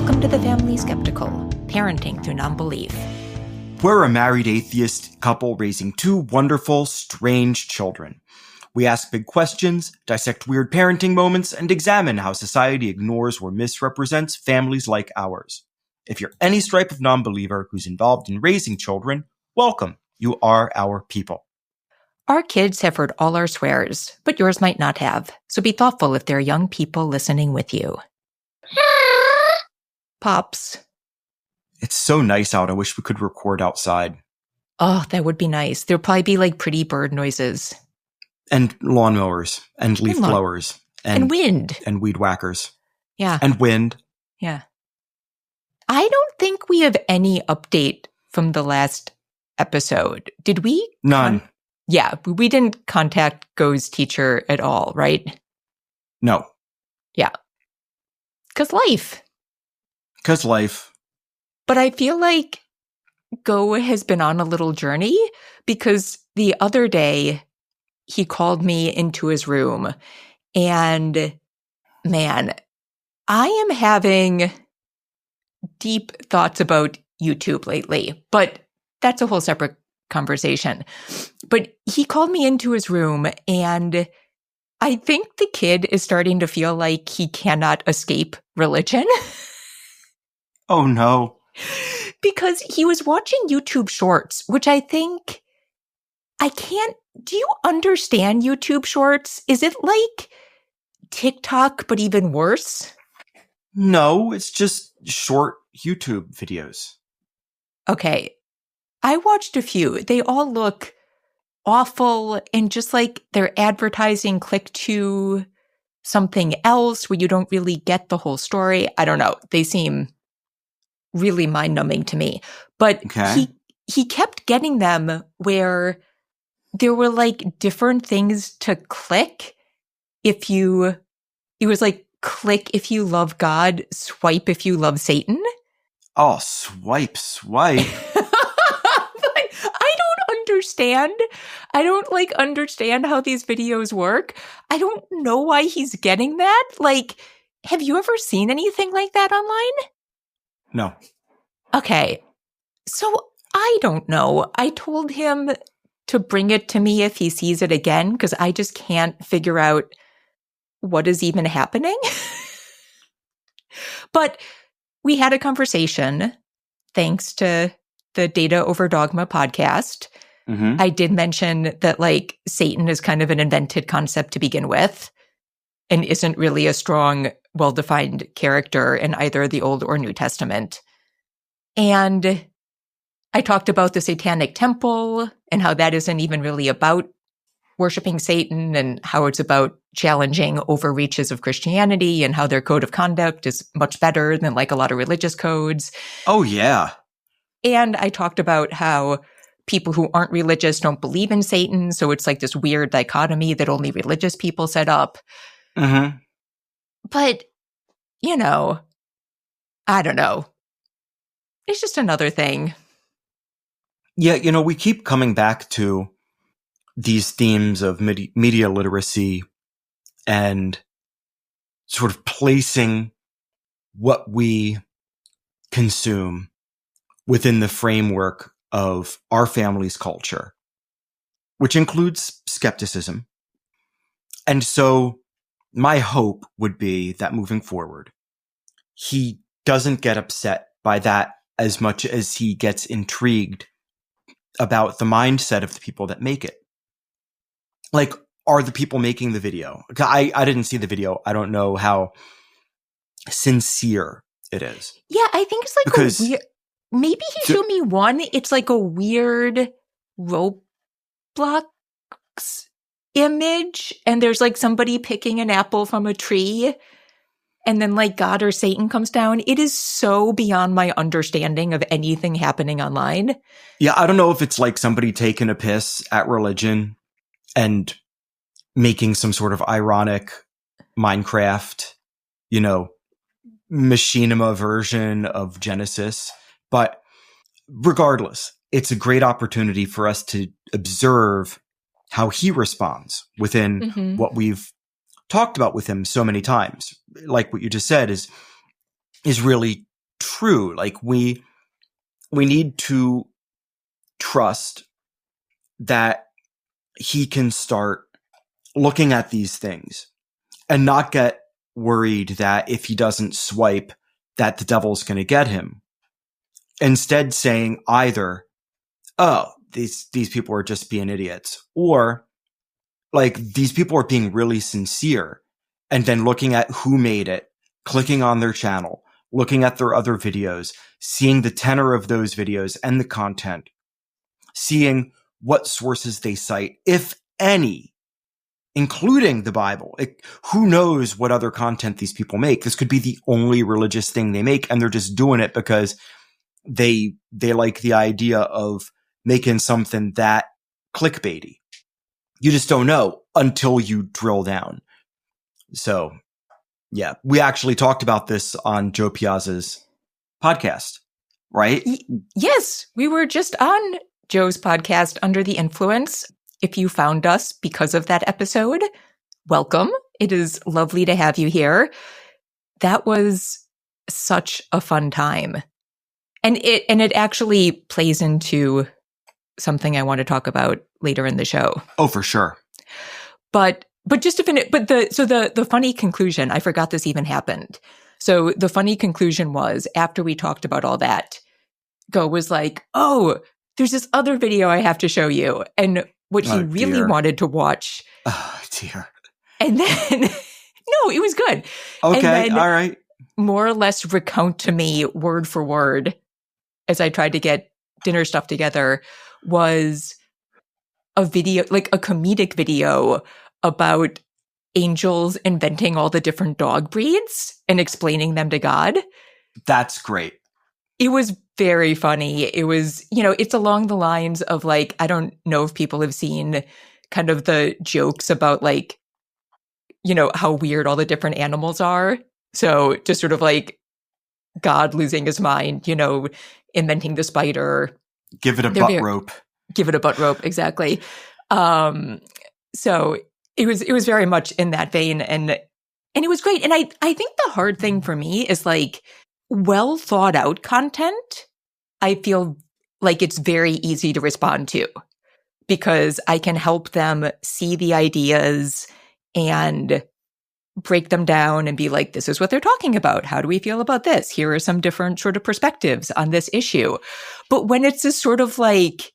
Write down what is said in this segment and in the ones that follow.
Welcome to The Family Skeptical, Parenting Through Nonbelief. We're a married atheist couple raising two wonderful, strange children. We ask big questions, dissect weird parenting moments, and examine how society ignores or misrepresents families like ours. If you're any stripe of non-believer who's involved in raising children, welcome. You are our people. Our kids have heard all our swears, but yours might not have, so be thoughtful if there are young people listening with you. Pops. It's so nice out. I wish we could record outside. Oh, that would be nice. There'd probably be like pretty bird noises. And lawnmowers, and leaf blowers. And wind. And weed whackers. Yeah. And wind. Yeah. I don't think we have any update from the last episode. Did we? None. Yeah, we didn't contact Go's teacher at all, right? No. Yeah. Because life. But I feel like Go has been on a little journey because the other day he called me into his room and, man, I am having deep thoughts about YouTube lately, but that's a whole separate conversation. But he called me into his room and I think the kid is starting to feel like he cannot escape religion. Oh, no. Because he was watching YouTube Shorts, which I think do you understand YouTube Shorts? Is it like TikTok, but even worse? No, it's just short YouTube videos. Okay. I watched a few. They all look awful and just like they're advertising click to something else where you don't really get the whole story. I don't know. They seem really mind-numbing to me. But he kept getting them where there were like different things to click it was like click if you love God, swipe if you love Satan. Oh, swipe. I don't understand how these videos work. I don't know why he's getting that. Like, have you ever seen anything like that online? No. Okay. So I don't know. I told him to bring it to me if he sees it again, because I just can't figure out what is even happening. But we had a conversation thanks to the Data Over Dogma podcast. Mm-hmm. I did mention that like Satan is kind of an invented concept to begin with and isn't really a strong, well-defined character in either the Old or New Testament. And I talked about the Satanic temple and how that isn't even really about worshiping Satan and how it's about challenging overreaches of Christianity and how their code of conduct is much better than like a lot of religious codes. Oh, yeah. And I talked about how people who aren't religious don't believe in Satan. So it's like this weird dichotomy that only religious people set up. Mm-hmm. But, I don't know. It's just another thing. Yeah, we keep coming back to these themes of media literacy and sort of placing what we consume within the framework of our family's culture, which includes skepticism. And so my hope would be that moving forward, he doesn't get upset by that as much as he gets intrigued about the mindset of the people that make it. Like, are the people making the video? I didn't see the video. I don't know how sincere it is. Yeah, I think it's like a weird... Maybe he showed me one. It's like a weird Roblox image, and there's like somebody picking an apple from a tree, and then like God or Satan comes down. It is so beyond my understanding of anything happening online. Yeah, I don't know if it's like somebody taking a piss at religion and making some sort of ironic Minecraft, machinima version of Genesis. But regardless, it's a great opportunity for us to observe how he responds within what we've talked about with him so many times. Like what you just said is really true. Like we need to trust that he can start looking at these things and not get worried that if he doesn't swipe, that the devil's going to get him. Instead saying either, oh, these people are just being idiots, or like these people are being really sincere, and then looking at who made it, clicking on their channel, looking at their other videos, seeing the tenor of those videos and the content, seeing what sources they cite, if any, including the Bible. Who knows what other content these people make? This could be the only religious thing they make, and they're just doing it because they like the idea of making something that clickbaity. You just don't know until you drill down. So, yeah, we actually talked about this on Joe Piazza's podcast, right? Yes, we were just on Joe's podcast, Under the Influence. If you found us because of that episode, welcome. It is lovely to have you here. That was such a fun time. And it actually plays into something I want to talk about later in the show. Oh, for sure. But just to finish, the funny conclusion, I forgot this even happened. So the funny conclusion was, after we talked about all that, Go was like, oh, there's this other video I have to show you. And what he really wanted to watch. Oh, dear. And then, no, it was good. Okay, all right. More or less recount to me word for word, as I tried to get dinner stuff together, was a video, like a comedic video about angels inventing all the different dog breeds and explaining them to God. That's great. It was very funny. It was, it's along the lines of like, I don't know if people have seen kind of the jokes about like, how weird all the different animals are. So just sort of like God losing his mind, inventing the spider. Give it a butt rope. Give it a butt rope, exactly. So it was very much in that vein, and it was great. And I think the hard thing for me is like well thought out content. I feel like it's very easy to respond to because I can help them see the ideas and break them down and be like, this is what they're talking about. How do we feel about this? Here are some different sort of perspectives on this issue. But when it's this sort of like,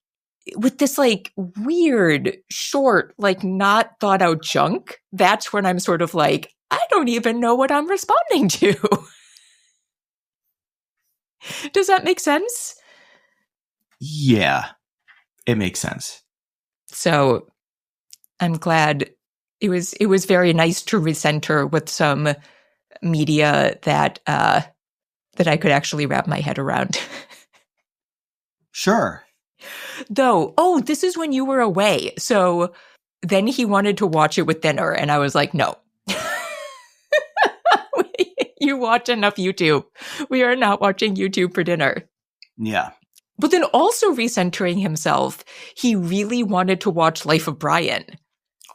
with this like weird, short, like not thought out junk, that's when I'm sort of like, I don't even know what I'm responding to. Does that make sense? Yeah, it makes sense. So I'm glad it was very nice to recenter with some media that I could actually wrap my head around. Sure. Though, this is when you were away. So then he wanted to watch it with dinner, and I was like, no. You watch enough YouTube. We are not watching YouTube for dinner. Yeah. But then also recentering himself, he really wanted to watch Life of Brian.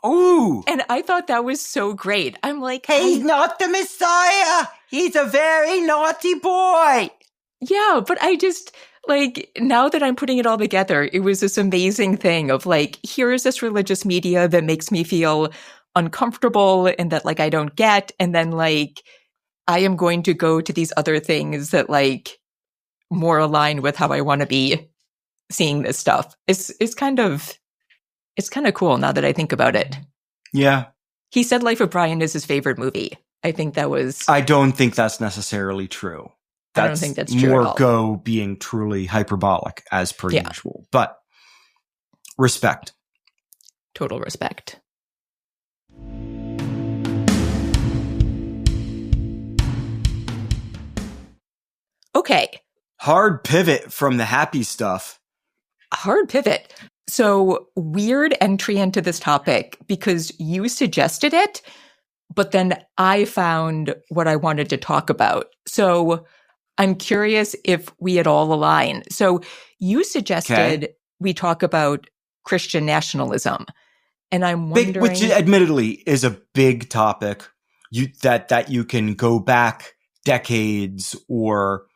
Ooh. And I thought that was so great. I'm like, he's not the Messiah. He's a very naughty boy. Yeah, but I just, like, now that I'm putting it all together, it was this amazing thing of like, here is this religious media that makes me feel uncomfortable and that like I don't get. And then like, I am going to go to these other things that like more align with how I want to be seeing this stuff. It's kind of cool now that I think about it. Yeah. He said Life of Brian is his favorite movie. I think that was... I don't think that's necessarily true. I don't think that's true more at all. Go being truly hyperbolic as per usual. But respect. Total respect. Okay. Hard pivot from the happy stuff. Hard pivot. So weird entry into this topic because you suggested it, but then I found what I wanted to talk about. So I'm curious if we at all align. So you suggested we talk about Christian nationalism. And I'm wondering... which admittedly is a big topic that you can go back decades or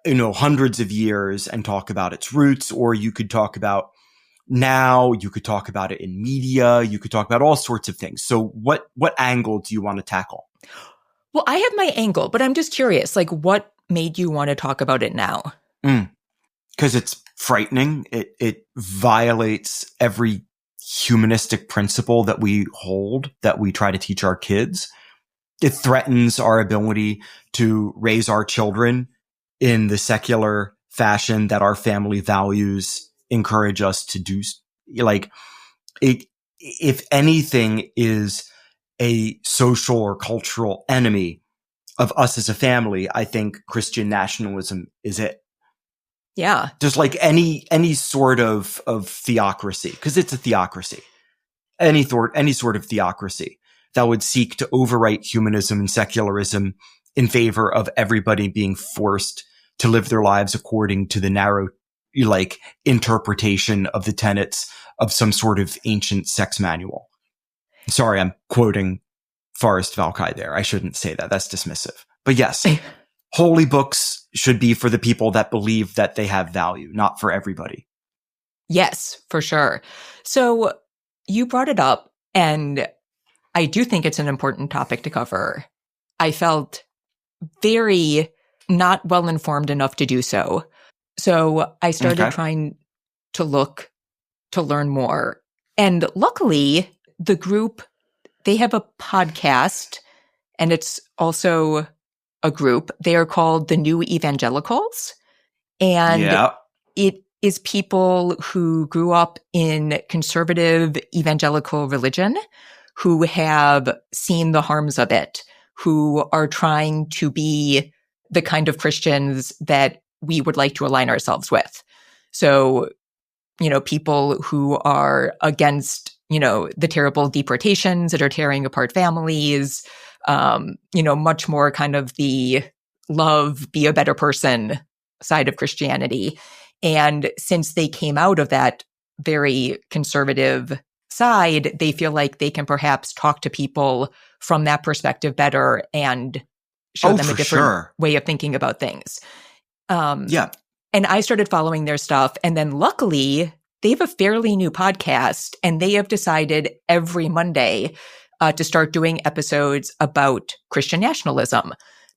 hundreds of years and talk about its roots, or you could talk about now, you could talk about it in media, you could talk about all sorts of things. So what angle do you want to tackle? Well, I have my angle, but I'm just curious, like, what made you want to talk about it now? Because it's frightening. It violates every humanistic principle that we hold, that we try to teach our kids. It threatens our ability to raise our children in the secular fashion that our family values encourage us to do. Like, it, if anything, is a social or cultural enemy of us as a family, I think Christian nationalism is it. Yeah. Just like any sort of theocracy, because it's a theocracy. Any sort of theocracy that would seek to overwrite humanism and secularism in favor of everybody being forced to live their lives according to the narrow, like, interpretation of the tenets of some sort of ancient sex manual. Sorry, I'm quoting Forrest Valkai there. I shouldn't say that. That's dismissive. But yes, holy books should be for the people that believe that they have value, not for everybody. Yes, for sure. So you brought it up, and I do think it's an important topic to cover. I felt very not well informed enough to do so. So I started trying to look to learn more. And luckily, the group, they have a podcast, and it's also a group. They are called the New Evangelicals. And it is people who grew up in conservative evangelical religion, who have seen the harms of it, who are trying to be the kind of Christians that we would like to align ourselves with. So, people who are against, the terrible deportations that are tearing apart families, much more kind of the love, be a better person side of Christianity. And since they came out of that very conservative side, they feel like they can perhaps talk to people from that perspective better and show them a different way of thinking about things. And I started following their stuff. And then luckily, they have a fairly new podcast, and they have decided every Monday to start doing episodes about Christian nationalism,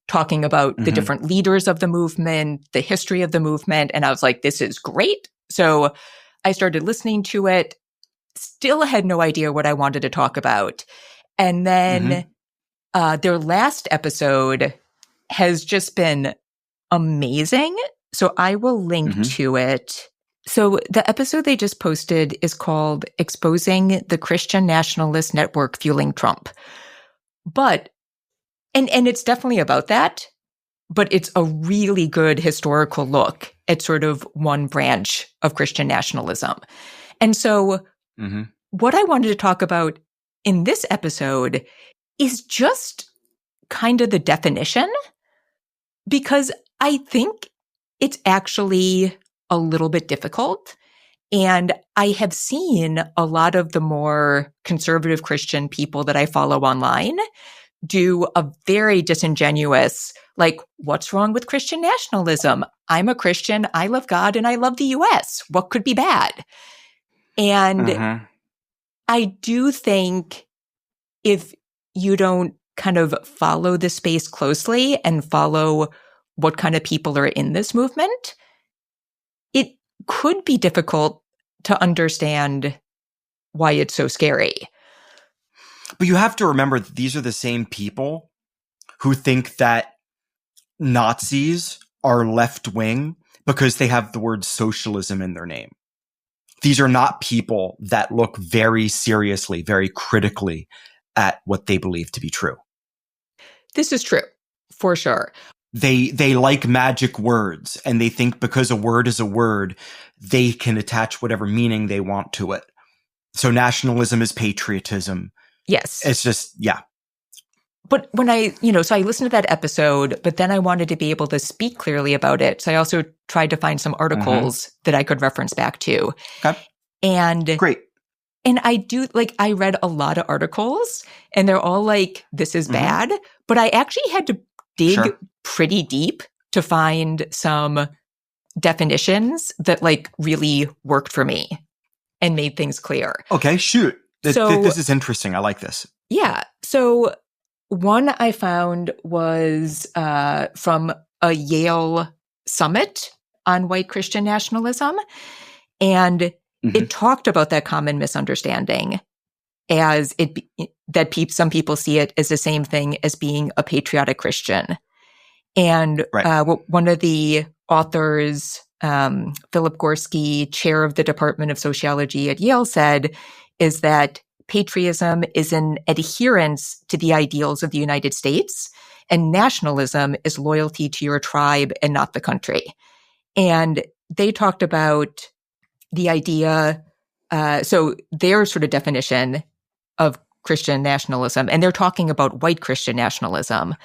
talking about the different leaders of the movement, the history of the movement. And I was like, this is great. So I started listening to it, still had no idea what I wanted to talk about. And then their last episode has just been amazing. So I will link to it. So the episode they just posted is called Exposing the Christian Nationalist Network Fueling Trump. But, and it's definitely about that, but it's a really good historical look at sort of one branch of Christian nationalism. And so what I wanted to talk about in this episode is just kind of the definition, because I think it's actually a little bit difficult. And I have seen a lot of the more conservative Christian people that I follow online do a very disingenuous, like, what's wrong with Christian nationalism? I'm a Christian, I love God, and I love the US. What could be bad? And I do think if you don't kind of follow the space closely and follow what kind of people are in this movement, it could be difficult to understand why it's so scary. But you have to remember that these are the same people who think that Nazis are left-wing because they have the word socialism in their name. These are not people that look very seriously, very critically at what they believe to be true. This is true, for sure. They like magic words, and they think because a word is a word, they can attach whatever meaning they want to it. So nationalism is patriotism. Yes. It's just, yeah. But when so I listened to that episode, but then I wanted to be able to speak clearly about it. So I also tried to find some articles that I could reference back to. Okay. And great. And I read a lot of articles, and they're all like, this is bad. But I actually had to dig pretty deep to find some definitions that like really worked for me and made things clear. Okay, shoot. So This is interesting. I like this. yeah. So one I found was from a Yale summit on white Christian nationalism. And it talked about that common misunderstanding as some people see it as the same thing as being a patriotic Christian. And one of the authors, Philip Gorski, chair of the Department of Sociology at Yale, said is that patriotism is an adherence to the ideals of the United States, and nationalism is loyalty to your tribe and not the country. And they talked about the idea, so their sort of definition of Christian nationalism, and they're talking about white Christian nationalism,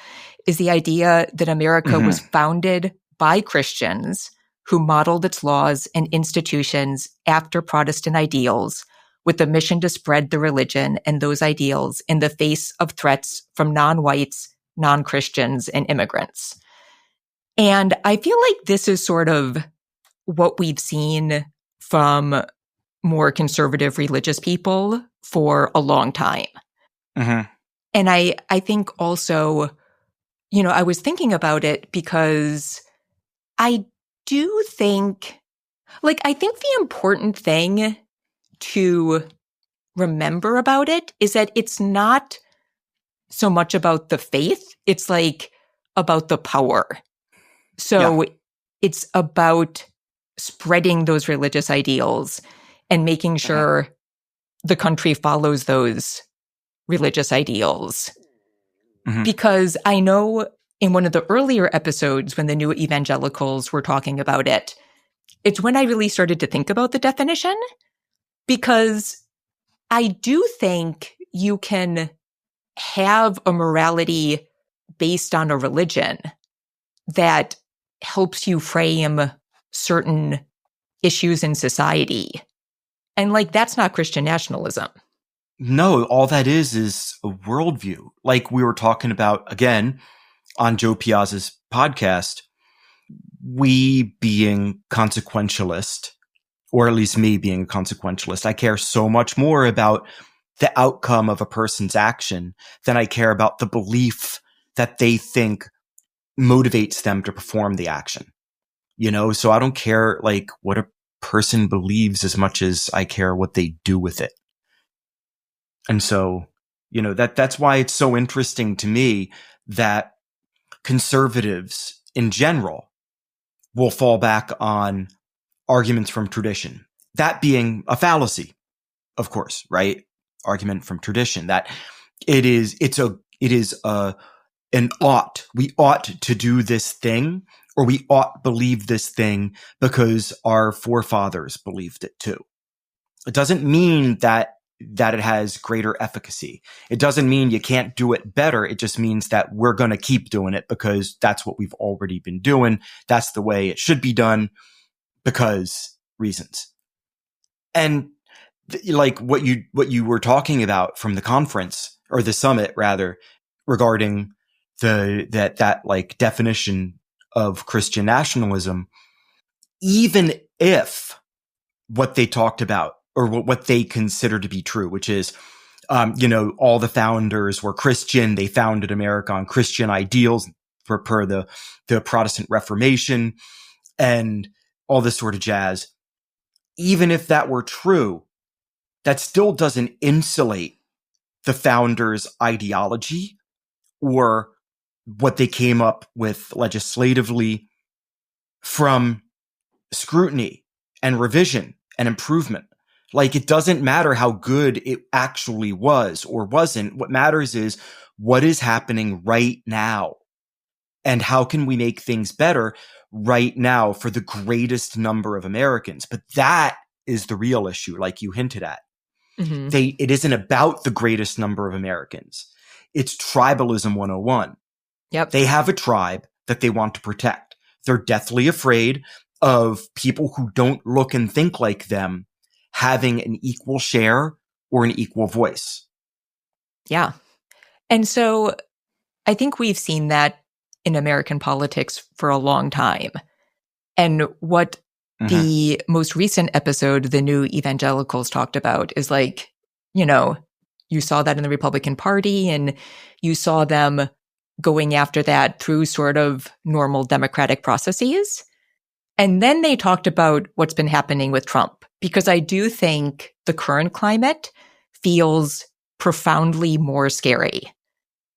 is the idea that America was founded by Christians who modeled its laws and institutions after Protestant ideals with the mission to spread the religion and those ideals in the face of threats from non-whites, non-Christians, and immigrants. And I feel like this is sort of what we've seen from more conservative religious people for a long time. And I think also, you know, I was thinking about it because I do think, I think the important thing to remember about it is that it's not so much about the faith. It's like about the power. So it's about spreading those religious ideals and making sure the country follows those religious ideals. Because I know in one of the earlier episodes when the new Evangelicals were talking about it, it's when I really started to think about the definition, because I do think you can have a morality based on a religion that helps you frame certain issues in society. And that's not Christian nationalism. No, all that is a worldview. Like we were talking about, again, on Joe Piazza's podcast, we being consequentialist, or at least me being a consequentialist, I care so much more about the outcome of a person's action than I care about the belief that they think motivates them to perform the action. You know, so I don't care what a person believes as much as I care what they do with it. And so, you know, that's why it's so interesting to me that conservatives in general will fall back on arguments from tradition. That being a fallacy, of course, right? Argument from tradition that it is an ought. We ought to do this thing, or we ought believe this thing because our forefathers believed it too. It doesn't mean that it has greater efficacy. It doesn't mean you can't do it better. It just means that we're going to keep doing it because that's what we've already been doing. That's the way it should be done because reasons. And what you were talking about from the conference, or the summit rather, regarding that definition of Christian nationalism, even if what they talked about, or what they consider to be true, which is, all the founders were Christian. They founded America on Christian ideals per the Protestant Reformation and all this sort of jazz. Even if that were true, that still doesn't insulate the founders' ideology or what they came up with legislatively from scrutiny and revision and improvement. It doesn't matter how good it actually was or wasn't. What matters is what is happening right now and how can we make things better right now for the greatest number of Americans. But that is the real issue, like you hinted at. It isn't about the greatest number of Americans. It's tribalism 101. Yep. They have a tribe that they want to protect. They're deathly afraid of people who don't look and think like them having an equal share or an equal voice. Yeah. And so I think we've seen that in American politics for a long time. And what the most recent episode, the new Evangelicals, talked about is like, you know, you saw that in the Republican Party, and you saw them going after that through sort of normal democratic processes. And then they talked about what's been happening with Trump, because I do think the current climate feels profoundly more scary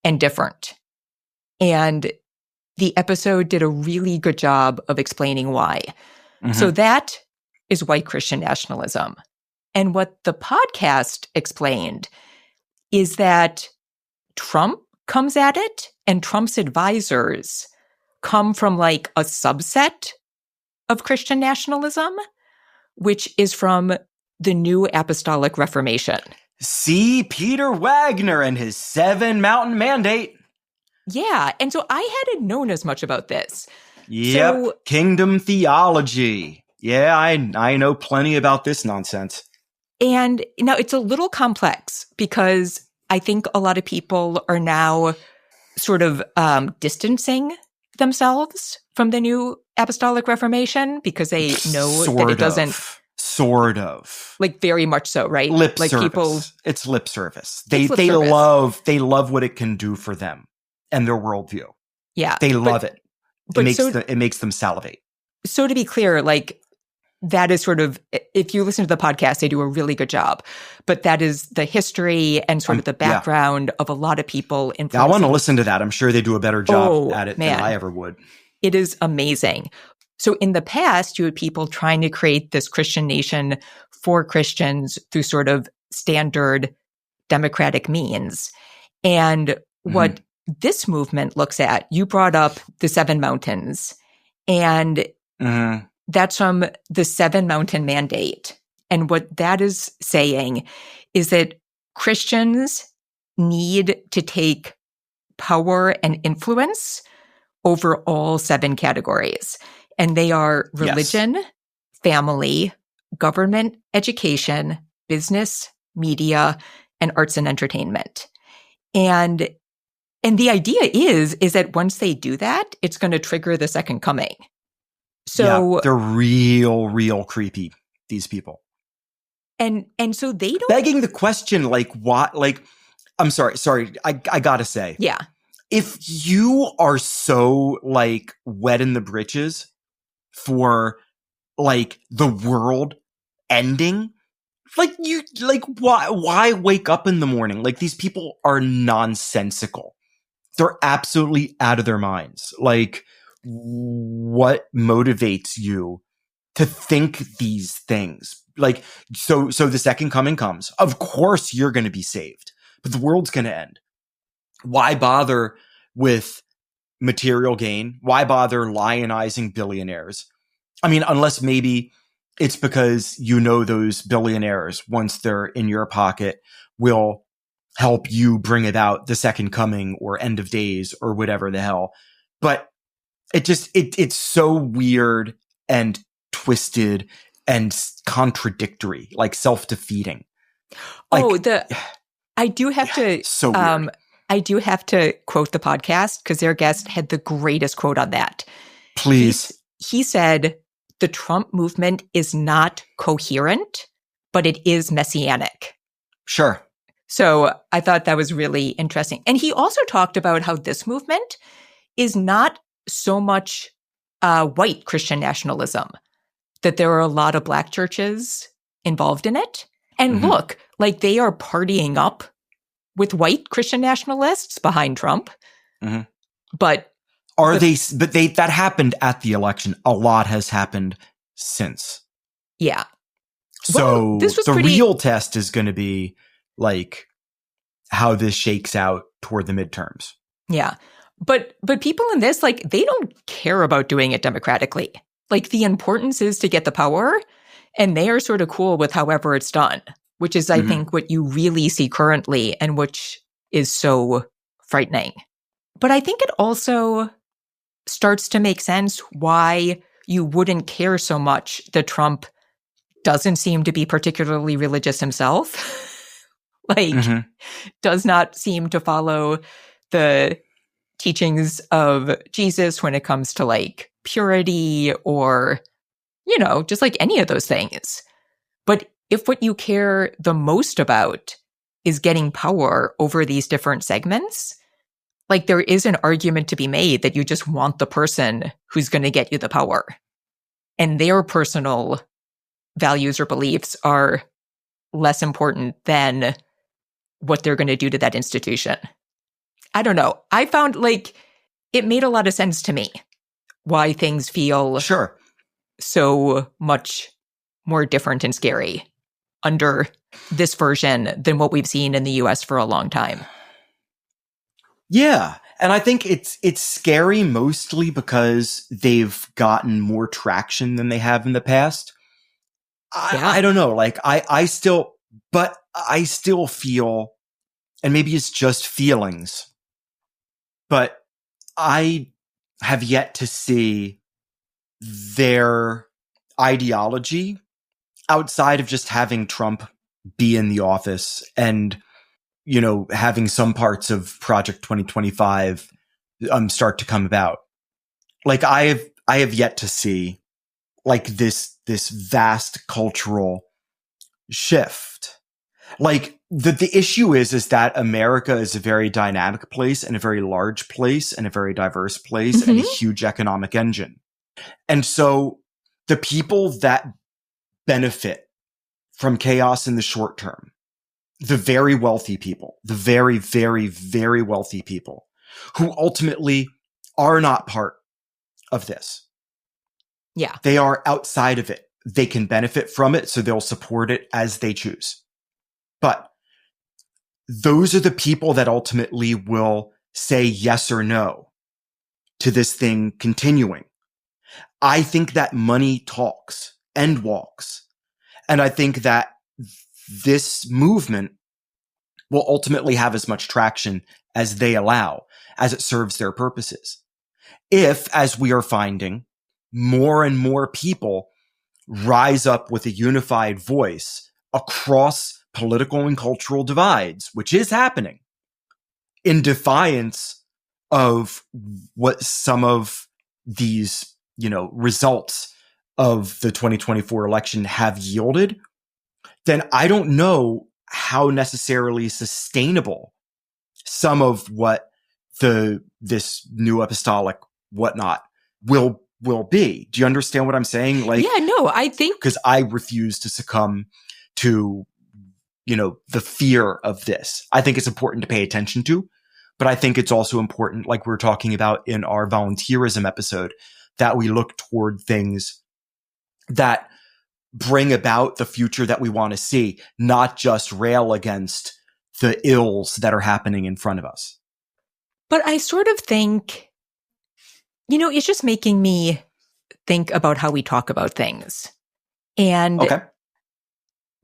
and different. And the episode did a really good job of explaining why. So that is white Christian nationalism. And what the podcast explained is that Trump comes at it, and Trump's advisors come from like a subset of Christian nationalism, which is from the New Apostolic Reformation. See Peter Wagner and his 7 Mountain Mandate. Yeah. And so I hadn't known as much about this. Yep. So, kingdom theology. Yeah, I know plenty about this nonsense. And now it's a little complex because I think a lot of people are now sort of distancing themselves from the New Apostolic Reformation because they know that it doesn't. Sort of. Like very much so, right? Lip like service. It's lip service. They love what it can do for them and their worldview. Yeah. They love it. It makes them salivate. So to be clear, like that is sort of, if you listen to the podcast, they do a really good job. But that is the history and sort of the background of a lot of people. I want to listen to that. I'm sure they do a better job at it than I ever would. It is amazing. So in the past, you had people trying to create this Christian nation for Christians through sort of standard democratic means. And what this movement looks at, you brought up the 7 mountains, and that's from the 7 Mountain Mandate. And what that is saying is that Christians need to take power and influence over all 7 categories. And they are religion, family, government, education, business, media, and arts and entertainment. And the idea is that once they do that, it's going to trigger the second coming. So they're real creepy, these people. And so they don't begging the question, like, what? Like, I'm sorry, I gotta say, if you are so like wet in the britches for like the world ending, why wake up in the morning? Like, these people are nonsensical. They're absolutely out of their minds. Like, what motivates you to think these things? Like, so the second coming comes. Of course you're going to be saved, but the world's going to end. Why bother with material gain? Why bother lionizing billionaires? I mean, unless maybe it's because you know those billionaires, once they're in your pocket, will help you bring about the second coming or end of days or whatever the hell. But it's so weird and twisted and contradictory, like self-defeating. Like, I do have to so weird. I do have to quote the podcast because their guest had the greatest quote on that. Please. He said, the Trump movement is not coherent, but it is messianic. Sure. So I thought that was really interesting. And he also talked about how this movement is not so much white Christian nationalism, that there are a lot of Black churches involved in it. And look, like they are partying up with white Christian nationalists behind Trump. But that happened at the election. A lot has happened since. Yeah. So real test is going to be like how this shakes out toward the midterms. Yeah. But people in this, like, they don't care about doing it democratically. Like, the importance is to get the power, and they are sort of cool with however it's done, which is, I think, what you really see currently and which is so frightening. But I think it also starts to make sense why you wouldn't care so much that Trump doesn't seem to be particularly religious himself. Like, does not seem to follow the teachings of Jesus when it comes to like purity or, just like any of those things. But if what you care the most about is getting power over these different segments, like there is an argument to be made that you just want the person who's going to get you the power. And their personal values or beliefs are less important than what they're going to do to that institution. I don't know. I found like it made a lot of sense to me why things feel Sure. so much more different and scary under this version than what we've seen in the US for a long time. Yeah. And I think it's scary mostly because they've gotten more traction than they have in the past. I don't know. Like I still feel, and maybe it's just feelings, but I have yet to see their ideology outside of just having Trump be in the office and, having some parts of Project 2025 start to come about. Like I have yet to see like this vast cultural shift. Like the issue is that America is a very dynamic place and a very large place and a very diverse place and a huge economic engine. And so the people that benefit from chaos in the short term, the very wealthy people, the very, very, very wealthy people who ultimately are not part of this. Yeah. They are outside of it. They can benefit from it, so they'll support it as they choose. But those are the people that ultimately will say yes or no to this thing continuing. I think that money talks and walks. And I think that this movement will ultimately have as much traction as they allow, as it serves their purposes. If, as we are finding, more and more people rise up with a unified voice across political and cultural divides, which is happening, in defiance of what some of these, results of the 2024 election have yielded, then I don't know how necessarily sustainable some of what this new apostolic whatnot will be. Do you understand what I'm saying? Like, yeah, no, I think because I refuse to succumb to, the fear of this. I think it's important to pay attention to, but I think it's also important, like we were talking about in our volunteerism episode, that we look toward things that bring about the future that we want to see, not just rail against the ills that are happening in front of us. But I sort of think, it's just making me think about how we talk about things. And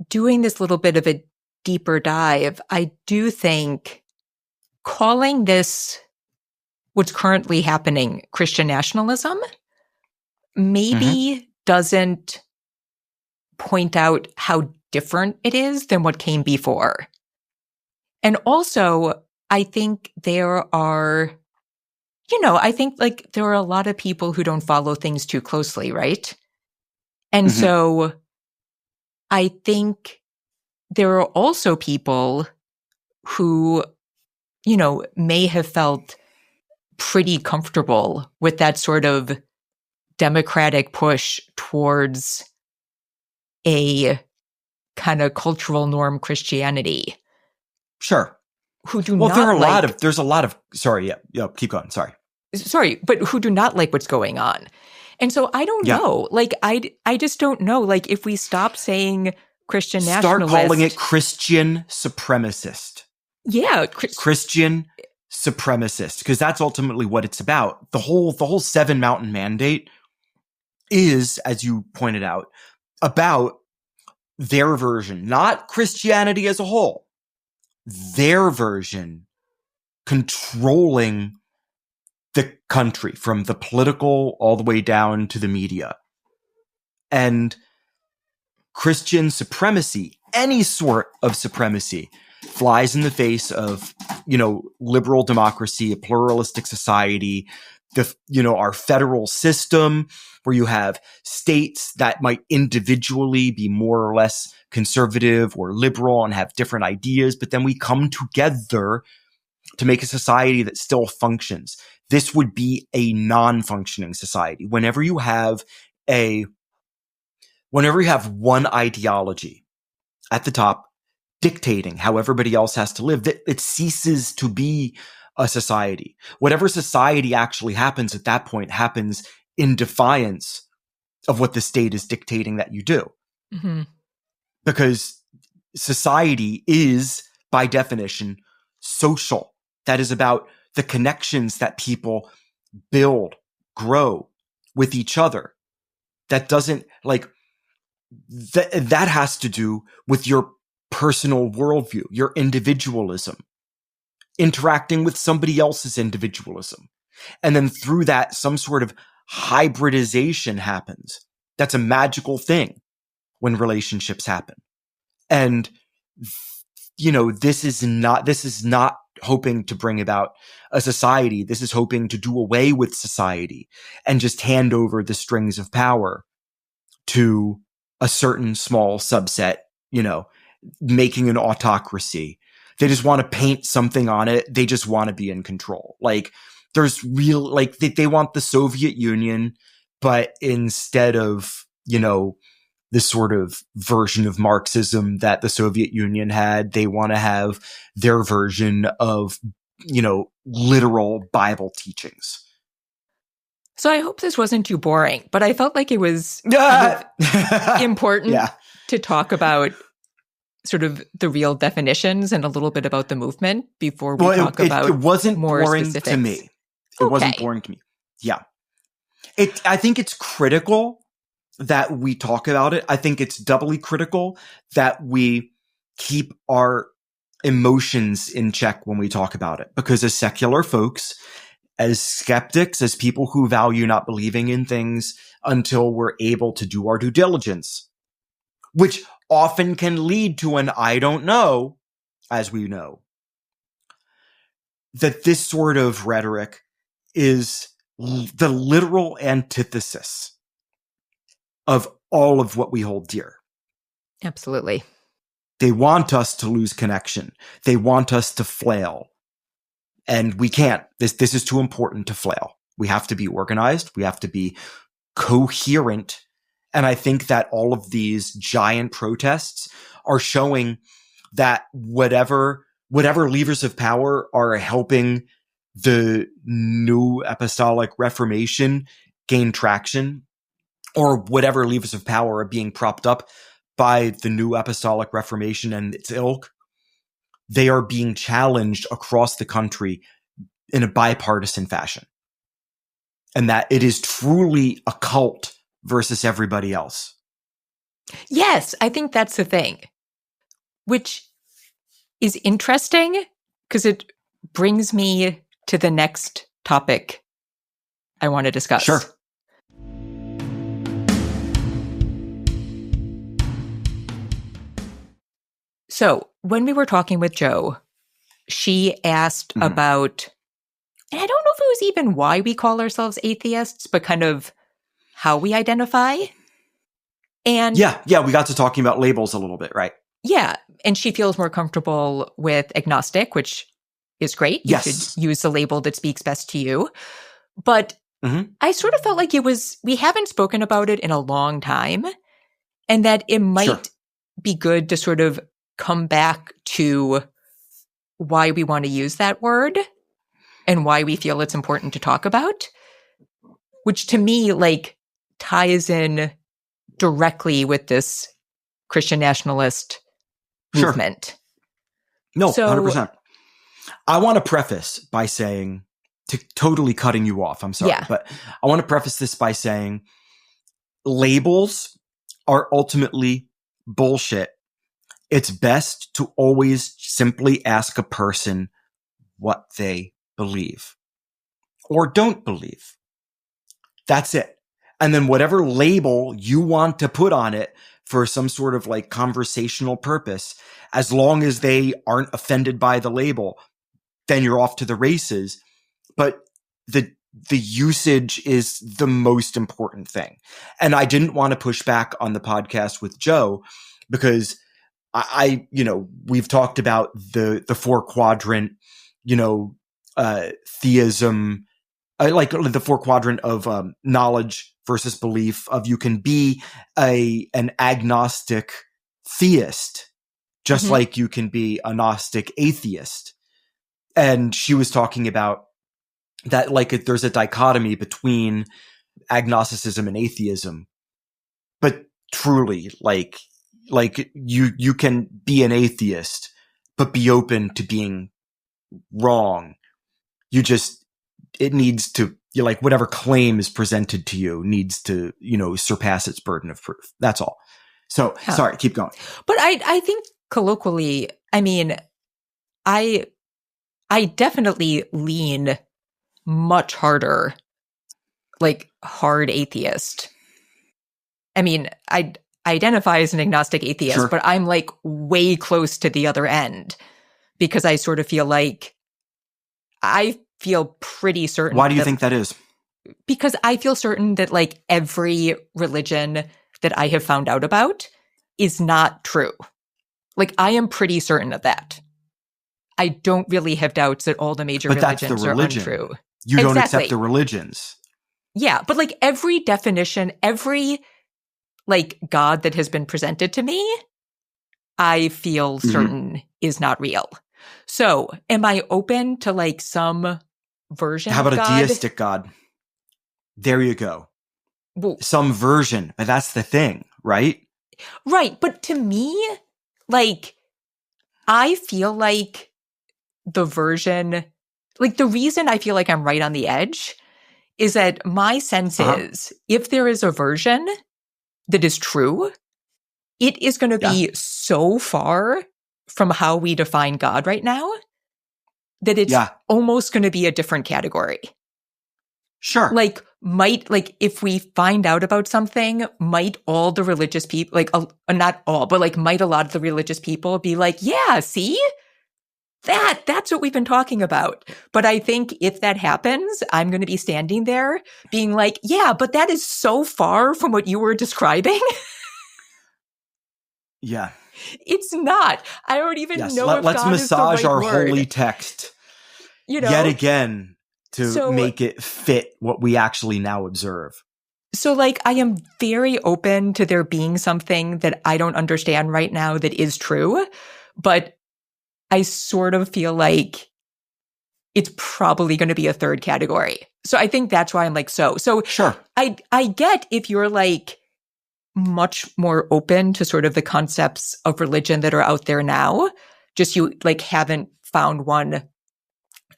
doing this little bit of a deeper dive, I do think calling this what's currently happening Christian nationalism maybe doesn't point out how different it is than what came before. And also, I think there are, I think like there are a lot of people who don't follow things too closely, right? And so I think there are also people who, may have felt pretty comfortable with that sort of democratic push towards a kind of cultural norm Christianity. Sure. Who do well, not there are like, there's a lot of, sorry, yeah, keep going, sorry, but who do not like what's going on. And so I don't know, like, I just don't know, like, if we stop saying Christian nationalist. Start calling it Christian supremacist. Yeah. Christian supremacist, because that's ultimately what it's about. The whole Seven Mountain Mandate is, as you pointed out, about their version, not Christianity as a whole, their version controlling the country from the political all the way down to the media. And Christian supremacy, any sort of supremacy, flies in the face of liberal democracy, a pluralistic society, our federal system where you have states that might individually be more or less conservative or liberal and have different ideas, but then we come together to make a society that still functions. This would be a non-functioning society. Whenever you have one ideology at the top dictating how everybody else has to live, it ceases to be a society. Whatever society actually happens at that point happens in defiance of what the state is dictating that you do. Mm-hmm. Because society is, by definition, social. That is about the connections that people build, grow with each other. That doesn't that has to do with your personal worldview, your individualism, interacting with somebody else's individualism. And then through that, some sort of hybridization happens. That's a magical thing when relationships happen. And, this is not hoping to bring about a society. This is hoping to do away with society and just hand over the strings of power to a certain small subset, making an autocracy. They just want to paint something on it. They just want to be in control. There's they want the Soviet Union, but instead of, this sort of version of Marxism that the Soviet Union had, they want to have their version of, literal Bible teachings. So I hope this wasn't too boring, but I felt like it was kind of important to talk about sort of the real definitions and a little bit about the movement before we talk about it wasn't more boring specifics. to me. It wasn't boring to me. Yeah. I think it's critical that we talk about it. I think it's doubly critical that we keep our emotions in check when we talk about it, because as secular folks, as skeptics, as people who value not believing in things until we're able to do our due diligence, which often can lead to an I don't know, as we know, that this sort of rhetoric is the literal antithesis of all of what we hold dear. Absolutely. They want us to lose connection. They want us to flail. And we can't. This is too important to flail. We have to be organized. We have to be coherent. And I think that all of these giant protests are showing that whatever levers of power are helping the New Apostolic Reformation gain traction, or whatever levers of power are being propped up by the New Apostolic Reformation and its ilk, they are being challenged across the country in a bipartisan fashion. And that it is truly a cult versus everybody else. Yes, I think that's the thing, which is interesting because it brings me to the next topic I want to discuss. Sure. So when we were talking with Jo, she asked about, and I don't know if it was even why we call ourselves atheists, but kind of how we identify. And yeah, we got to talking about labels a little bit, right? Yeah, and she feels more comfortable with agnostic, which is great. You should use the label that speaks best to you. But I sort of felt like we haven't spoken about it in a long time, and that it might be good to sort of come back to why we want to use that word and why we feel it's important to talk about, which to me, ties in directly with this Christian nationalist movement. No, 100%. I want to preface by saying, totally cutting you off, I'm sorry, but I want to preface this by saying labels are ultimately bullshit. It's best to always simply ask a person what they believe or don't believe. That's it. And then whatever label you want to put on it for some sort of conversational purpose, as long as they aren't offended by the label, then you're off to the races. But the usage is the most important thing. And I didn't want to push back on the podcast with Joe because I we've talked about the 4-quadrant, theism, like the 4-quadrant of knowledge versus belief, of you can be an agnostic theist, just like you can be a Gnostic atheist. And she was talking about that, like, there's a dichotomy between agnosticism and atheism. But truly, like you can be an atheist, but be open to being wrong. It needs to, like, whatever claim is presented to you needs to, surpass its burden of proof. That's all. So, sorry, keep going. But I think colloquially, I mean, I definitely lean much harder, like, hard atheist. I mean, I identify as an agnostic atheist, sure, but I'm like way close to the other end because I sort of feel like I feel pretty certain. Why do you think that is? Because I feel certain that, like, every religion that I have found out about is not true. Like, I am pretty certain of that. I don't really have doubts that all the major religions are untrue. You don't accept the religions. Yeah, but, like, every definition, every, like, God that has been presented to me, I feel certain is not real. So, am I open to, like, some version How about of God? a deistic God? There you go. Well, some version, but that's the thing, right? Right, but to me, like, I feel like the version, like, the reason I feel like I'm right on the edge is that my sense is, if there is a version that is true, it is going to be so far from how we define God right now that it's almost going to be a different category. Sure. Like, if we find out about something, might all the religious people, like, not all, but, like, might a lot of the religious people be like, yeah, see? That's what we've been talking about. But I think if that happens, I'm going to be standing there being like, yeah, but that is so far from what you were describing. Yeah. It's not. I don't even know if let's God massage is the right our word. holy text yet again to make it fit what we actually now observe. So, like, I am very open to there being something that I don't understand right now that is true, but I sort of feel like it's probably going to be a third category. So I think that's why I'm like, so sure. I get if you're, like, much more open to sort of the concepts of religion that are out there now, just you, like, haven't found one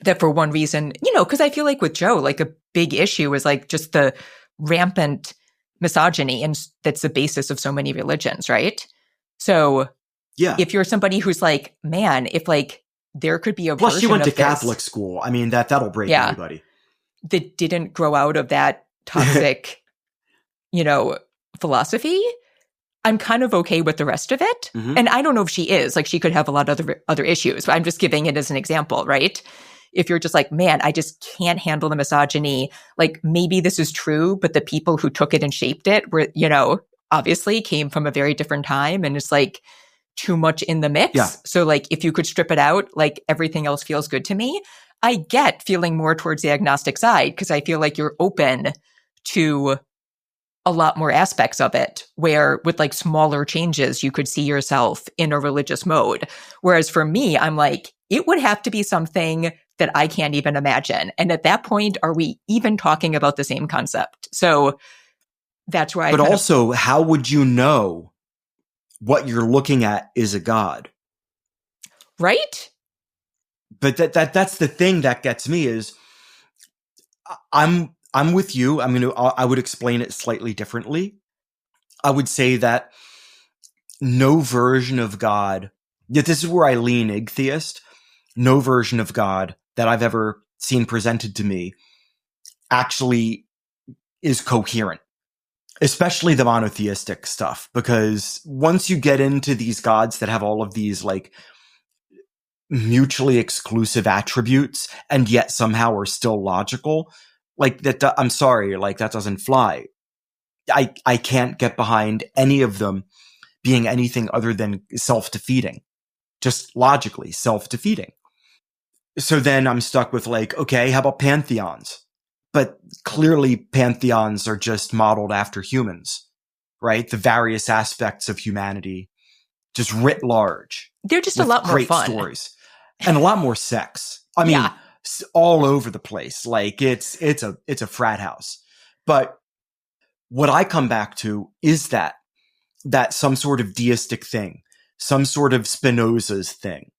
that for one reason, because I feel like with Joe, like, a big issue is, like, just the rampant misogyny, and that's the basis of so many religions, right? So if you're somebody who's like, man, if, like, there could be a plus version you went to of this Catholic school, I mean, that'll break anybody that didn't grow out of that toxic, philosophy, I'm kind of okay with the rest of it. And I don't know if she is, like, she could have a lot of other issues, but I'm just giving it as an example, right? If you're just like, man, I just can't handle the misogyny, like, maybe this is true, but the people who took it and shaped it were, obviously came from a very different time, and it's, like, too much in the mix. Yeah. So, like, if you could strip it out, like, everything else feels good to me. I get feeling more towards the agnostic side because I feel like you're open to a lot more aspects of it, where with, like, smaller changes, you could see yourself in a religious mode. Whereas for me, I'm like, it would have to be something that I can't even imagine. And at that point, are we even talking about the same concept? So that's why. But also, how would you know what you're looking at is a god? Right? But that's the thing that gets me is I'm with you. I would explain it slightly differently. I would say that no version of God, yet this is where I lean atheist, no version of God that I've ever seen presented to me actually is coherent, especially the monotheistic stuff. Because once you get into these gods that have all of these, like, mutually exclusive attributes and yet somehow are still logical. Like that, I'm sorry, like that doesn't fly. I can't get behind any of them being anything other than self-defeating. Just logically self-defeating. So then I'm stuck with like, okay, how about pantheons? But clearly pantheons are just modeled after humans, right? The various aspects of humanity, just writ large. They're just a lot more great fun. Stories and a lot more sex. I mean, all over the place. Like it's a frat house. But what I come back to is that some sort of deistic thing, some sort of Spinoza's thing,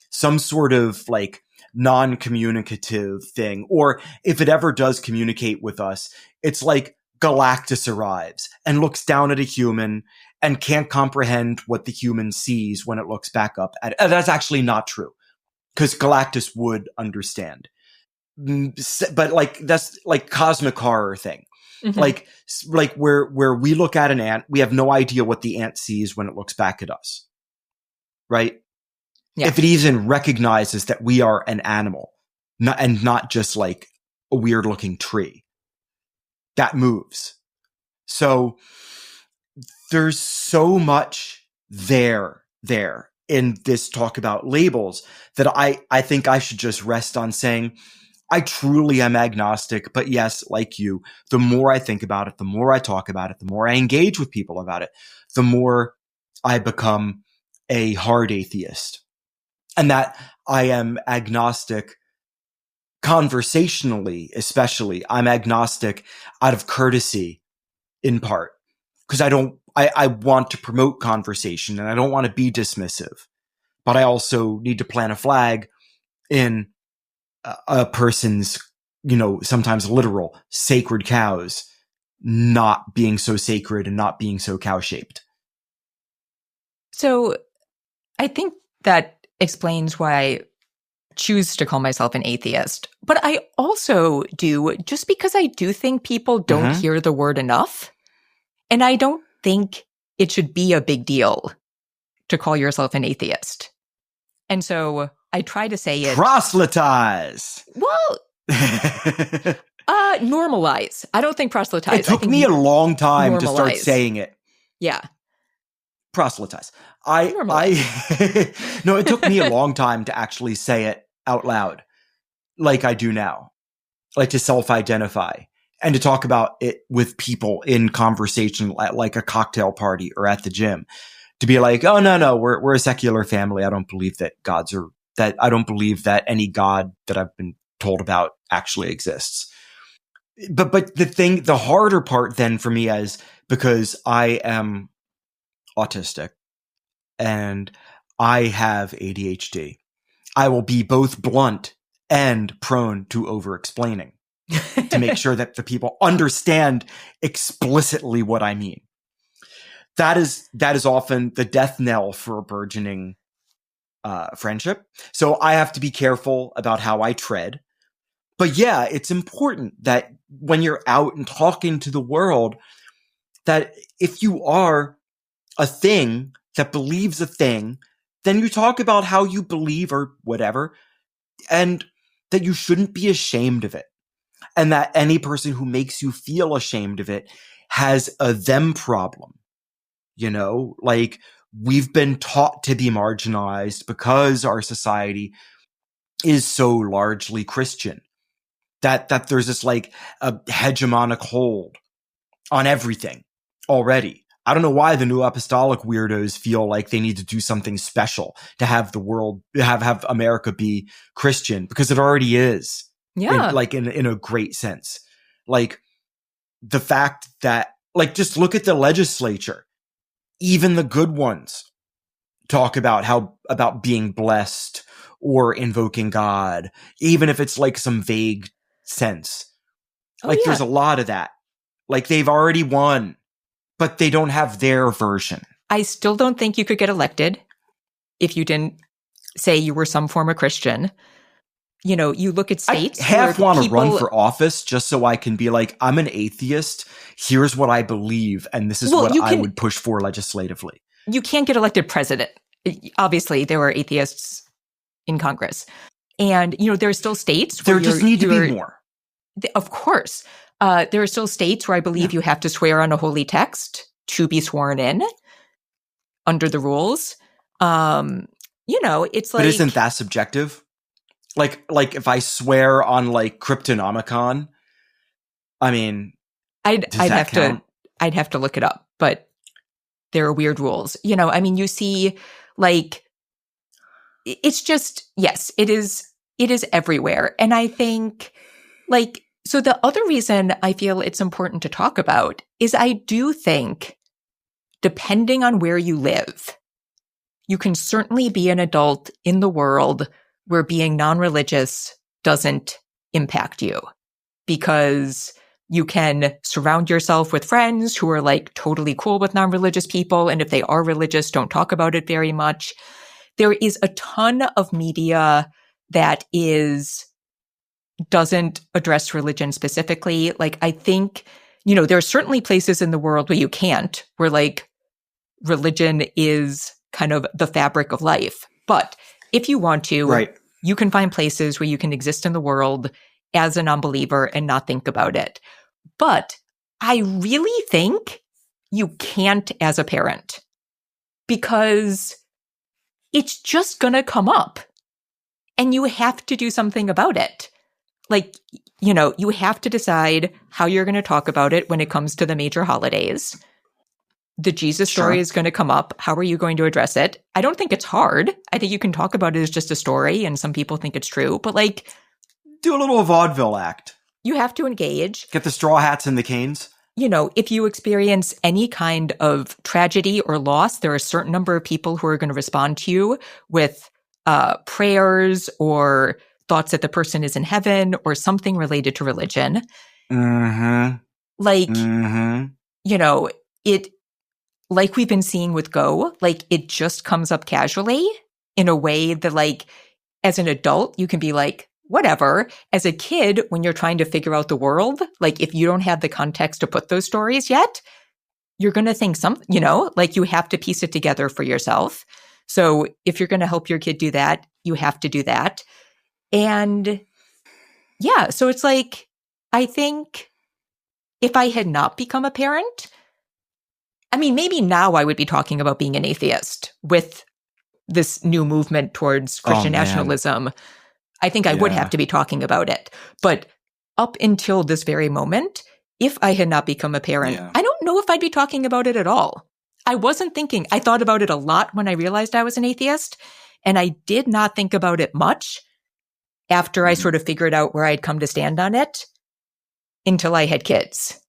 some sort of like non-communicative thing, or if it ever does communicate with us, it's like Galactus arrives and looks down at a human and can't comprehend what the human sees when it looks back up at it. That's actually not true, because Galactus would understand. But like, that's like cosmic horror thing. Mm-hmm. Like where we look at an ant, we have no idea what the ant sees when it looks back at us. Right? Yeah. If it even recognizes that we are an animal, not just like a weird looking tree that moves. So there's so much there in this talk about labels that I think I should just rest on saying I truly am agnostic. But yes, like you, the more I think about it, the more I talk about it, the more I engage with people about it, the more I become a hard atheist. And that I am agnostic conversationally, especially. I'm agnostic out of courtesy in part, because I want to promote conversation and I don't want to be dismissive, but I also need to plant a flag in a person's, sometimes literal sacred cows not being so sacred and not being so cow-shaped. So I think that explains why I choose to call myself an atheist. But I also do, just because I do think people don't hear the word enough. And I don't think it should be a big deal to call yourself an atheist. And so I try to say it. Proselytize! Well, normalize. I don't think proselytize. It took me a long time normalize. To start saying it. Yeah. Proselytize. No, it took me a long time to actually say it out loud, like I do now, like to self-identify and to talk about it with people in conversation at like a cocktail party or at the gym, to be like, oh, no, we're a secular family. I don't believe that I don't believe that any God that I've been told about actually exists. But the harder part then for me is because I am autistic and I have ADHD. I will be both blunt and prone to over-explaining to make sure that the people understand explicitly what I mean. That is often the death knell for a burgeoning friendship. So I have to be careful about how I tread. But yeah, it's important that when you're out and talking to the world, that if you are a thing that believes a thing, then you talk about how you believe or whatever, and that you shouldn't be ashamed of it. And that any person who makes you feel ashamed of it has a them problem. Like we've been taught to be marginalized because our society is so largely Christian. That there's this like a hegemonic hold on everything already. I don't know why the new apostolic weirdos feel like they need to do something special to have the world, have America be Christian, because it already is. Yeah. In a great sense. Like the fact that, like, just look at the legislature. Even the good ones talk about being blessed or invoking God, even if it's like some vague sense. There's a lot of that. Like they've already won, but they don't have their version. I still don't think you could get elected if you didn't say you were some form of Christian. You look at states. I half want to run for office just so I can be like, I'm an atheist. Here's what I believe. And this is what I would push for legislatively. You can't get elected president. Obviously, there are atheists in Congress. And, there are still states There where just need to be more. Of course. There are still states where I believe you have to swear on a holy text to be sworn in under the rules. It's like... But isn't that subjective? Like if I swear on like Cryptonomicon, I mean, I'd have to look it up, but there are weird rules. You see, like, it's just, yes, it is everywhere. And I think, like, so the other reason I feel it's important to talk about is I do think, depending on where you live, you can certainly be an adult in the world where being non-religious doesn't impact you, because you can surround yourself with friends who are like totally cool with non-religious people. And if they are religious, don't talk about it very much. There is a ton of media that doesn't address religion specifically. Like, I think, there are certainly places in the world where you can't, where like religion is kind of the fabric of life. But if you want to, right, you can find places where you can exist in the world as a non-believer and not think about it. But I really think you can't as a parent, because it's just going to come up and you have to do something about it. Like, you have to decide how you're going to talk about it when it comes to the major holidays. The Jesus story is going to come up. How are you going to address it? I don't think it's hard. I think you can talk about it as just a story, and some people think it's true. But, like, do a little vaudeville act. You have to engage. Get the straw hats and the canes. If you experience any kind of tragedy or loss, there are a certain number of people who are going to respond to you with prayers or thoughts that the person is in heaven or something related to religion. Mm-hmm. Like, it, like we've been seeing with Go, like, it just comes up casually in a way that, like, as an adult, you can be like, whatever. As a kid, when you're trying to figure out the world, like, if you don't have the context to put those stories yet, you're going to think like, you have to piece it together for yourself. So if you're going to help your kid do that, you have to do that. And yeah, so it's like, I think if I had not become a parent, I mean, maybe now I would be talking about being an atheist with this new movement towards Christian nationalism. I think I would have to be talking about it. But up until this very moment, if I had not become a parent, I don't know if I'd be talking about it at all. I wasn't thinking. I thought about it a lot when I realized I was an atheist, and I did not think about it much after I sort of figured out where I'd come to stand on it until I had kids.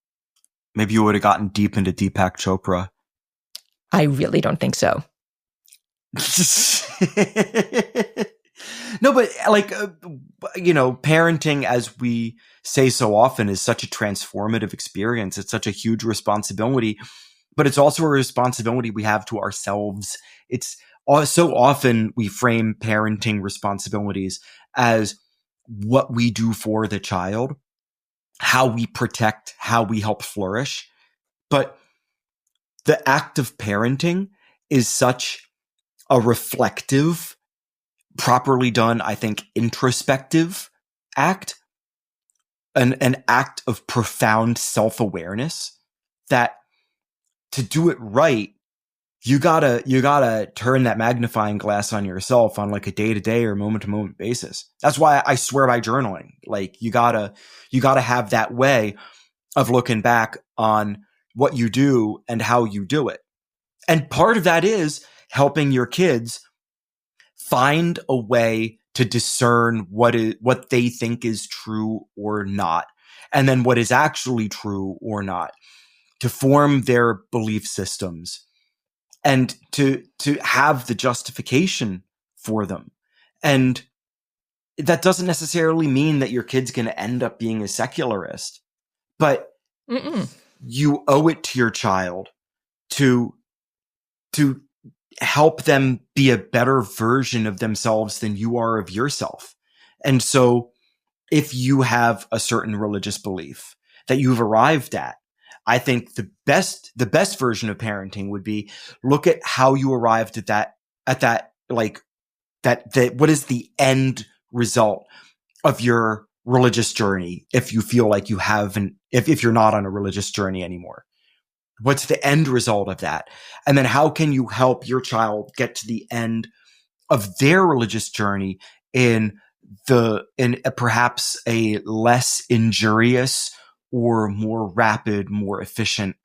Maybe you would have gotten deep into Deepak Chopra. I really don't think so. No, but like, parenting, as we say so often, is such a transformative experience. It's such a huge responsibility, but it's also a responsibility we have to ourselves. It's so often we frame parenting responsibilities as what we do for the child, how we protect, how we help flourish. But the act of parenting is such a reflective, properly done, I think, introspective act, an act of profound self-awareness, that to do it right, you gotta turn that magnifying glass on yourself on like a day-to-day or moment-to-moment basis. That's why I swear by journaling. Like, you gotta have that way of looking back on what you do and how you do it. And part of that is helping your kids find a way to discern what they think is true or not, and then what is actually true or not, to form their belief systems and to have the justification for them. And that doesn't necessarily mean that your kid's going to end up being a secularist, but you owe it to your child to help them be a better version of themselves than you are of yourself. And so if you have a certain religious belief that you've arrived at, I think the best version of parenting would be, look at how you arrived at that like what is the end result of your religious journey if you feel like you haven't, if you're not on a religious journey anymore? What's the end result of that? And then how can you help your child get to the end of their religious journey in perhaps a less injurious or more rapid, more efficient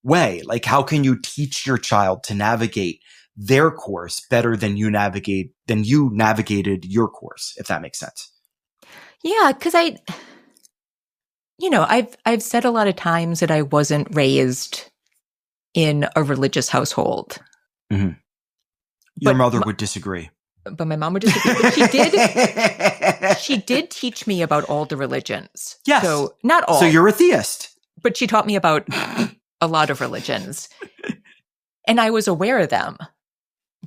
way? Like, how can you teach your child to navigate their course better than you navigated your course, if that makes sense? Yeah, because I've said a lot of times that I wasn't raised in a religious household. Mm-hmm. Your mother would disagree. But my mom would disagree. But she did teach me about all the religions. Yes. So not all. So you're a theist. But she taught me about a lot of religions. And I was aware of them.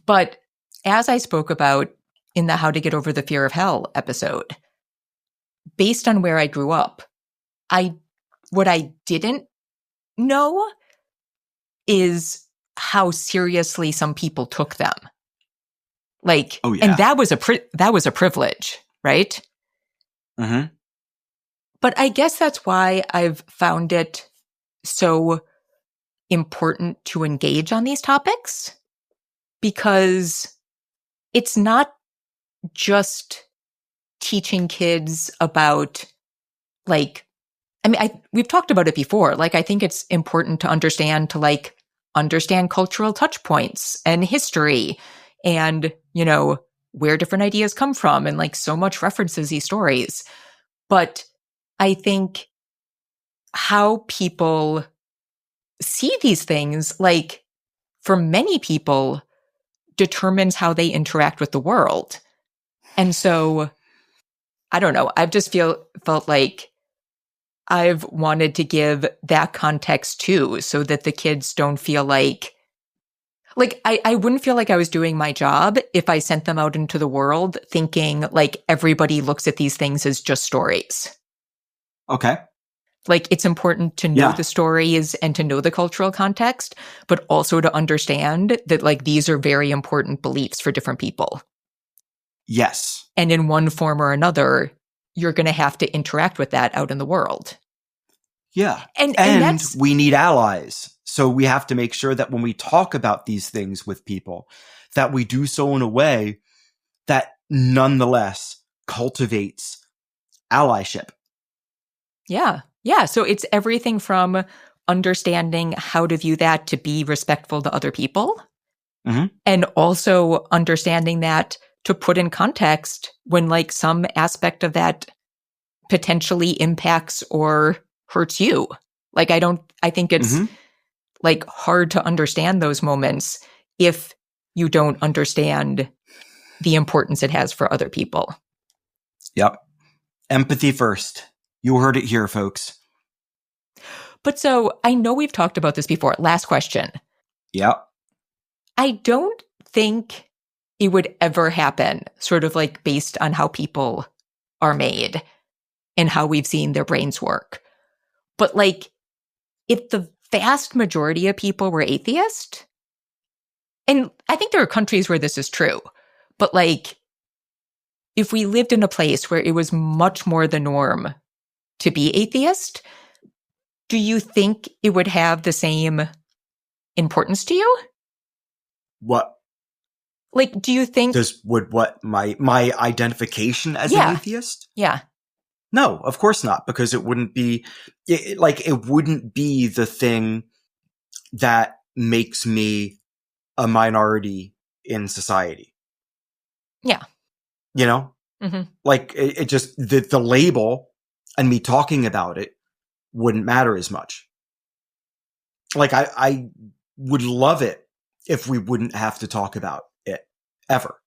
But as I spoke about in the How to Get Over the Fear of Hell episode, based on where I grew up, what I didn't know is how seriously some people took them. Like, oh, yeah. And that was a privilege, right? Mm-hmm. But I guess that's why I've found it so important to engage on these topics, because it's not just teaching kids about, like, I mean, we've talked about it before. Like, I think it's important to understand cultural touch points and history and, where different ideas come from, and like so much references these stories. But I think how people see these things, like, for many people, determines how they interact with the world. And so, I don't know, I've just felt like I've wanted to give that context too, so that the kids don't feel like I wouldn't feel like I was doing my job if I sent them out into the world thinking like everybody looks at these things as just stories. Okay. Like, it's important to know the stories and to know the cultural context, but also to understand that, like, these are very important beliefs for different people. Yes. And in one form or another, you're going to have to interact with that out in the world. Yeah. And we need allies. So we have to make sure that when we talk about these things with people, that we do so in a way that nonetheless cultivates allyship. Yeah. Yeah. So it's everything from understanding how to view that to be respectful to other people, mm-hmm. and also understanding that to put in context when, like, some aspect of that potentially impacts or hurts you. Like, I think it's mm-hmm. like hard to understand those moments if you don't understand the importance it has for other people. Yep. Empathy first. You heard it here, folks. But so I know we've talked about this before. Last question. Yep. I don't think it would ever happen, sort of like based on how people are made and how we've seen their brains work. But like, if the vast majority of people were atheist, and I think there are countries where this is true, but like, if we lived in a place where it was much more the norm to be atheist, do you think it would have the same importance to you? What? Like, do you think my identification as an atheist? Yeah. No, of course not, because it wouldn't be it wouldn't be the thing that makes me a minority in society. Yeah. Mm-hmm. Like it just the label and me talking about it wouldn't matter as much. Like I would love it if we wouldn't have to talk about it ever.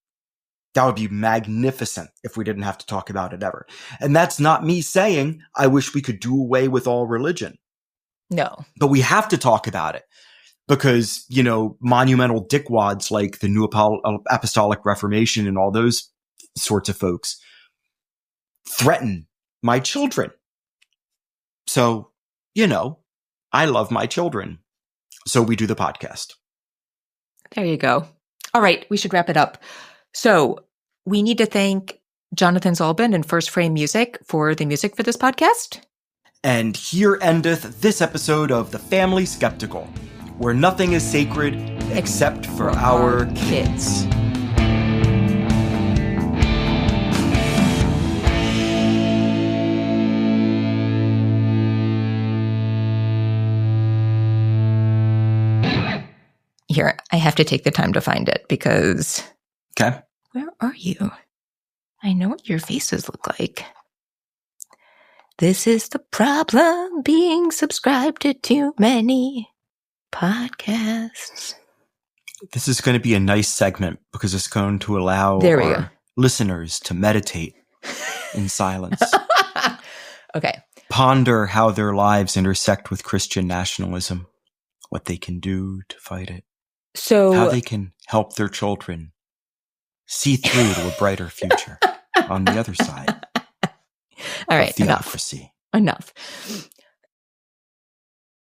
That would be magnificent if we didn't have to talk about it ever. And that's not me saying I wish we could do away with all religion. No. But we have to talk about it because, monumental dickwads like the New Apostolic Reformation and all those sorts of folks threaten my children. So, I love my children. So we do the podcast. There you go. All right. We should wrap it up. So we need to thank Jonathan Zalbin and First Frame Music for the music for this podcast. And here endeth this episode of The Family Skeptical, where nothing is sacred except for our kids. Here, I have to take the time to find it because... Okay. Where are you? I know what your faces look like. This is the problem, being subscribed to too many podcasts. This is going to be a nice segment because it's going to allow our listeners to meditate in silence. Okay. Ponder how their lives intersect with Christian nationalism, what they can do to fight it, how they can help their children see through to a brighter future on the other side. All right, theocracy. Enough.